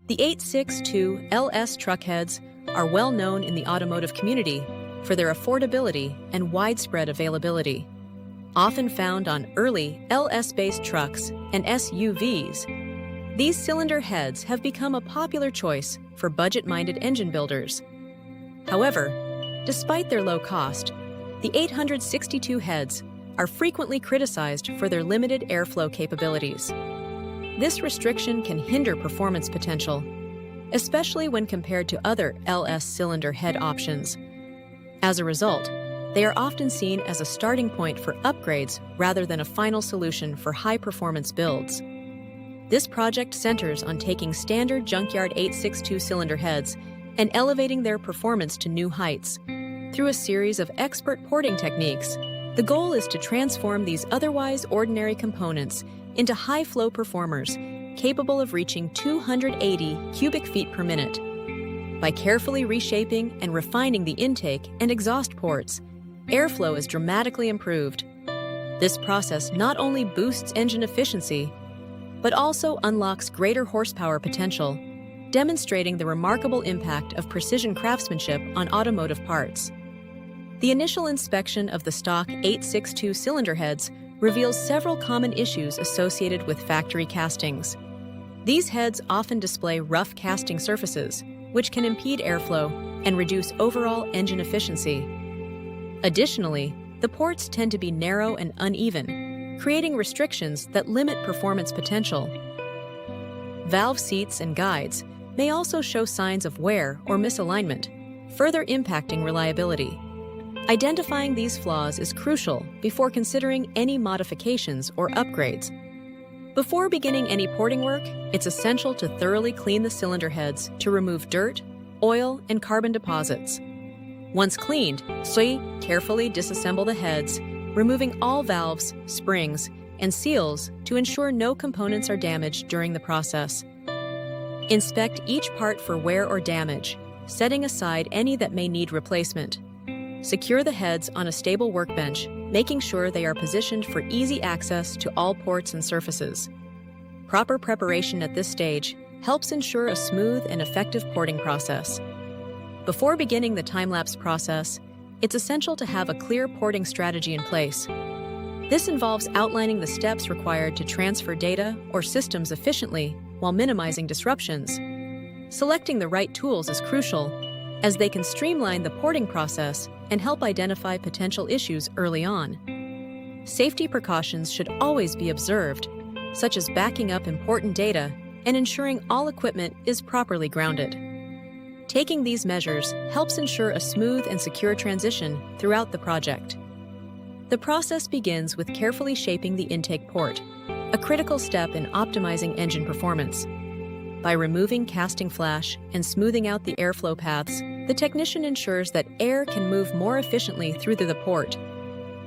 The 862 LS truck heads are well known in the automotive community for their affordability and widespread availability. Often found on early LS-based trucks and SUVs, these cylinder heads have become a popular choice for budget-minded engine builders. However, despite their low cost, the 862 heads are frequently criticized for their limited airflow capabilities. This restriction can hinder performance potential, especially when compared to other LS cylinder head options. As a result, they are often seen as a starting point for upgrades rather than a final solution for high-performance builds. This project centers on taking standard junkyard 862 cylinder heads and elevating their performance to new heights. Through a series of expert porting techniques, the goal is to transform these otherwise ordinary components into high-flow performers capable of reaching 280 cubic feet per minute. By carefully reshaping and refining the intake and exhaust ports, airflow is dramatically improved. This process not only boosts engine efficiency, but also unlocks greater horsepower potential, demonstrating the remarkable impact of precision craftsmanship on automotive parts. The initial inspection of the stock 862 cylinder heads reveals several common issues associated with factory castings. These heads often display rough casting surfaces, which can impede airflow and reduce overall engine efficiency. Additionally, the ports tend to be narrow and uneven, creating restrictions that limit performance potential. Valve seats and guides may also show signs of wear or misalignment, further impacting reliability. Identifying these flaws is crucial before considering any modifications or upgrades. Before beginning any porting work, it's essential to thoroughly clean the cylinder heads to remove dirt, oil, and carbon deposits. Once cleaned, carefully disassemble the heads, removing all valves, springs, and seals to ensure no components are damaged during the process. Inspect each part for wear or damage, setting aside any that may need replacement. Secure the heads on a stable workbench, making sure they are positioned for easy access to all ports and surfaces. Proper preparation at this stage helps ensure a smooth and effective porting process. Before beginning the time-lapse process, it's essential to have a clear porting strategy in place. This involves outlining the steps required to transfer data or systems efficiently while minimizing disruptions. Selecting the right tools is crucial, as they can streamline the porting process and help identify potential issues early on. Safety precautions should always be observed, such as backing up important data and ensuring all equipment is properly grounded. Taking these measures helps ensure a smooth and secure transition throughout the project. The process begins with carefully shaping the intake port, a critical step in optimizing engine performance. By removing casting flash and smoothing out the airflow paths, the technician ensures that air can move more efficiently through the port.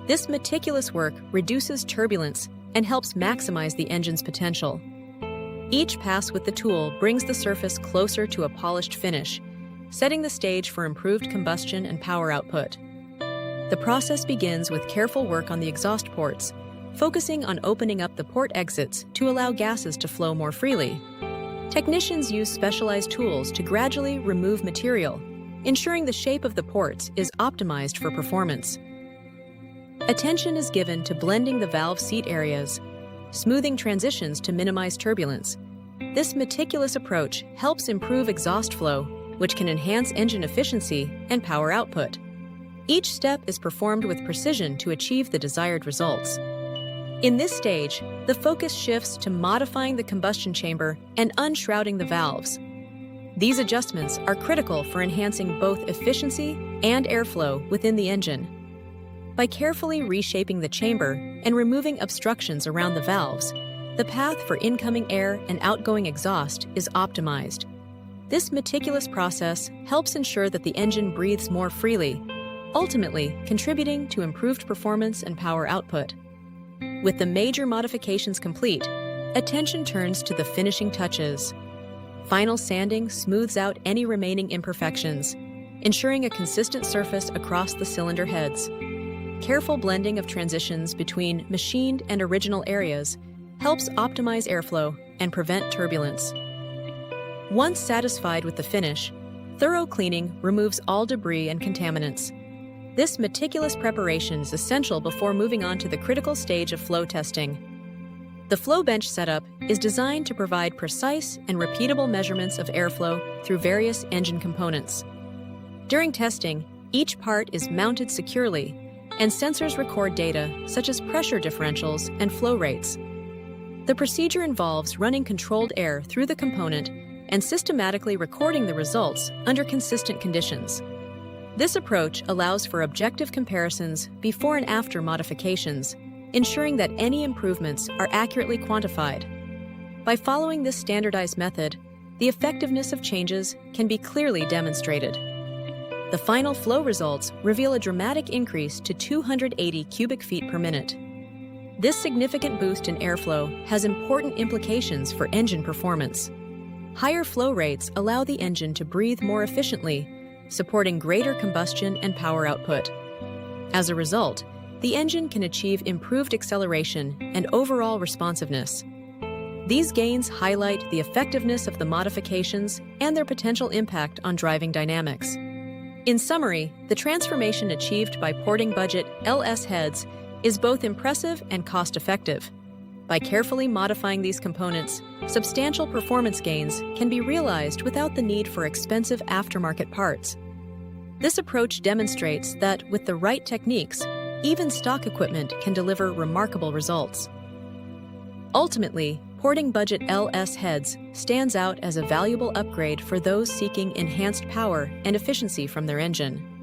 This meticulous work reduces turbulence and helps maximize the engine's potential. Each pass with the tool brings the surface closer to a polished finish, setting the stage for improved combustion and power output. The process begins with careful work on the exhaust ports, focusing on opening up the port exits to allow gases to flow more freely. Technicians use specialized tools to gradually remove material, ensuring the shape of the ports is optimized for performance. Attention is given to blending the valve seat areas, smoothing transitions to minimize turbulence. This meticulous approach helps improve exhaust flow, which can enhance engine efficiency and power output. Each step is performed with precision to achieve the desired results. In this stage, the focus shifts to modifying the combustion chamber and unshrouding the valves. These adjustments are critical for enhancing both efficiency and airflow within the engine. By carefully reshaping the chamber and removing obstructions around the valves, the path for incoming air and outgoing exhaust is optimized. This meticulous process helps ensure that the engine breathes more freely, ultimately contributing to improved performance and power output. With the major modifications complete, attention turns to the finishing touches. Final sanding smooths out any remaining imperfections, ensuring a consistent surface across the cylinder heads. Careful blending of transitions between machined and original areas helps optimize airflow and prevent turbulence. Once satisfied with the finish, thorough cleaning removes all debris and contaminants. This meticulous preparation is essential before moving on to the critical stage of flow testing. The flow bench setup is designed to provide precise and repeatable measurements of airflow through various engine components. During testing, each part is mounted securely, and sensors record data such as pressure differentials and flow rates. The procedure involves running controlled air through the component and systematically recording the results under consistent conditions. This approach allows for objective comparisons before and after modifications, ensuring that any improvements are accurately quantified. By following this standardized method, the effectiveness of changes can be clearly demonstrated. The final flow results reveal a dramatic increase to 280 cubic feet per minute. This significant boost in airflow has important implications for engine performance. Higher flow rates allow the engine to breathe more efficiently, supporting greater combustion and power output. As a result, the engine can achieve improved acceleration and overall responsiveness. These gains highlight the effectiveness of the modifications and their potential impact on driving dynamics. In summary, the transformation achieved by porting budget LS heads is both impressive and cost-effective. By carefully modifying these components, substantial performance gains can be realized without the need for expensive aftermarket parts. This approach demonstrates that with the right techniques, even stock equipment can deliver remarkable results. Ultimately, porting budget LS heads stands out as a valuable upgrade for those seeking enhanced power and efficiency from their engine.